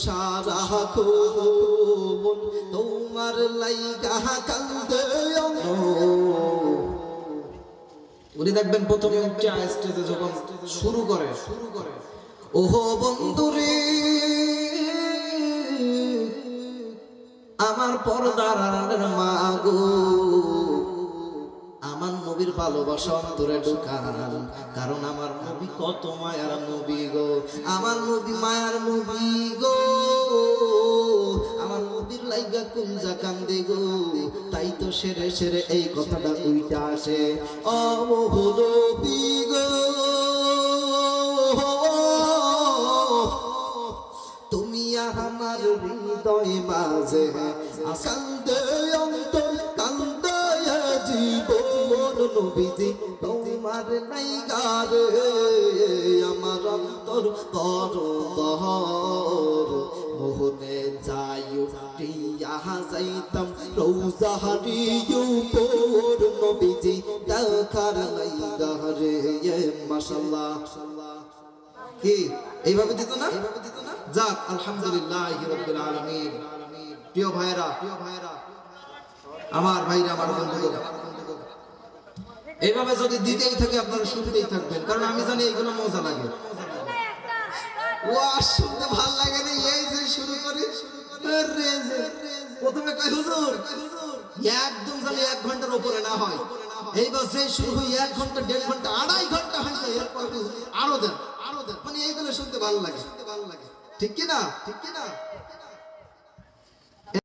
সারা কোন তোমার লাইগা কান্দে উনি দেখবেন প্রথমে উঠে স্টেজে যখন শুরু করে ওহো বন্ধুরে আমার পর্দার আড়ালের মা গো আমার নবীর ভালোবাসা অন্তরে ঢুকান, কারণ আমার নবী কত মায়ার নবী গো, আমার নবী মায়ার নবী গো, আমার নবীর লাইগা কুঞ্জা কান্দে গো, তাই তো সেরে সেরে এই কথাটা উইটা আসে ও নবী গো তুমি আমার হৃদয় মাঝে কান্দে অন্তর কান্দে জীবন নবীজি তোমার নাইগার আমার অন্তর করতর মোহনে যাইও টিয়া যাইতাম রৌজাহারি উপর নবীজি দেখার নাইগার মাশাআল্লাহ। কি এইভাবে দিত না? যাক আলহামদুলিল্লাহি রাব্বিল আলামিন। প্রিয় ভাইরা আমার ভাইরা আমার বন্ধুরা, এইভাবে যদি দিতেই থাকে আপনারা শুনতেই থাকবেন, কারণ আমি জানি এইগুলো মজা লাগে। ওয়াজ শুনতে ভালো লাগে না, এই যে শুরু করি প্রথমে কই হুজুর একদম জানি 1 ঘন্টার উপরে না হয়, এইবার যে শুরু হয় 1 ঘন্টা 1.5 ঘন্টা 2.5 ঘন্টা হয়েছে, এরপর আরো দেন মানে এইগুলো শুনতে ভালো লাগে, ঠিক কি না?